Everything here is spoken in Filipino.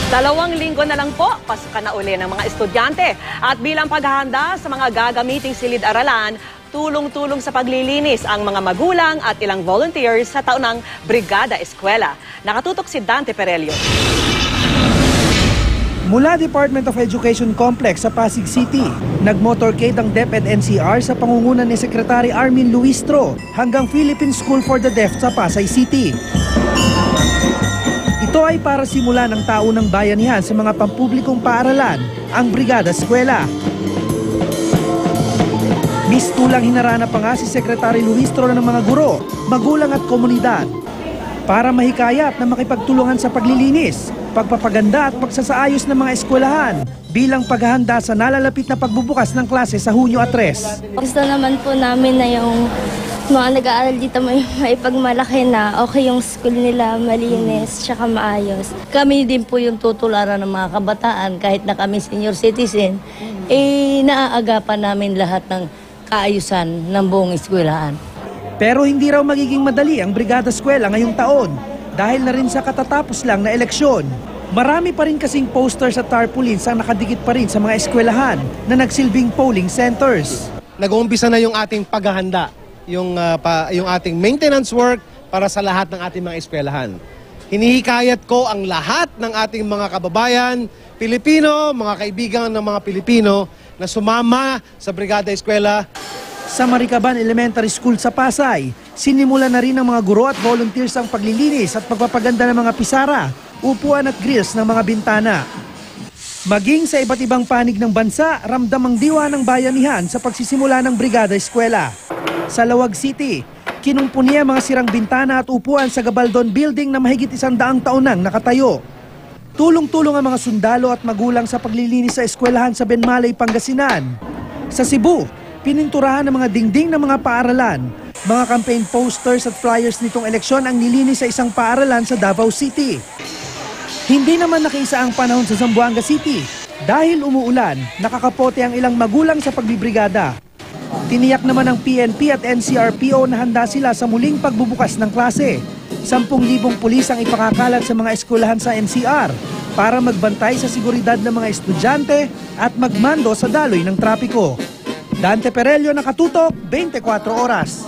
2 linggo na lang po, pasukan na uli ng mga estudyante. At bilang paghahanda sa mga gagamiting silid-aralan, tulong-tulong sa paglilinis ang mga magulang at ilang volunteers sa taunang Brigada Eskwela. Nakatutok si Dante Perelio. Mula Department of Education Complex sa Pasig City, nag-motorcade ang DepEd NCR sa pangungunan ni Secretary Armin Luistro hanggang Philippine School for the Deaf sa Pasay City. Ito ay para simula ng taunang bayanihan sa mga pampublikong paaralan, ang Brigada Eskwela. Mistulang hinarana pa nga si Secretary Luistro ng mga guro, magulang at komunidad para mahikayat na makipagtulungan sa paglilinis, pagpapaganda at pagsasaayos ng mga eskwelahan bilang paghahanda sa nalalapit na pagbubukas ng klase sa Hunyo 3. Gusto naman po namin na yung mga nag-aaral dito may pagmalaki na okay yung school nila, malinis, tsaka maayos. Kami din po yung tutularan ng mga kabataan kahit na kami senior citizen, naaagapan namin lahat ng kaayusan ng buong eskwelahan. Pero hindi raw magiging madali ang Brigada Eskwela ngayong taon dahil na rin sa katatapos lang na eleksyon. Marami pa rin kasing posters at tarpaulins ang nakadikit pa rin sa mga eskwelahan na nagsilbing polling centers. Nag-uumpisa na yung ating paghahanda, yung ating maintenance work para sa lahat ng ating mga eskwelahan. Hinihikayat ko ang lahat ng ating mga kababayan, Pilipino, mga kaibigan ng mga Pilipino na sumama sa Brigada Eskwela. Sa Maricaban Elementary School sa Pasay, sinimula na rin ng mga guro at volunteers ang paglilinis at pagpapaganda ng mga pisara, upuan at grills ng mga bintana. Maging sa iba't ibang panig ng bansa, ramdam ang diwa ng bayanihan sa pagsisimula ng Brigada Eskwela. Sa Lawag City, kinumpuni ang mga sirang bintana at upuan sa Gabaldon Building na mahigit 100 taon nang nakatayo. Tulong-tulong ang mga sundalo at magulang sa paglilinis sa eskwelahan sa Benmalay, Pangasinan. Sa Cebu, pininturahan ng mga dingding ng mga paaralan. Mga campaign posters at flyers nitong eleksyon ang nilinis sa isang paaralan sa Davao City. Hindi naman nakiisa ang panahon sa Zamboanga City. Dahil umuulan, nakakapote ang ilang magulang sa pagbibrigada. Tiniyak naman ng PNP at NCRPO na handa sila sa muling pagbubukas ng klase. 10,000 pulis ang ipakakalat sa mga eskwelahan sa NCR para magbantay sa seguridad ng mga estudyante at magmando sa daloy ng trapiko. Dante Perelio, Nakatutok, 24 Oras.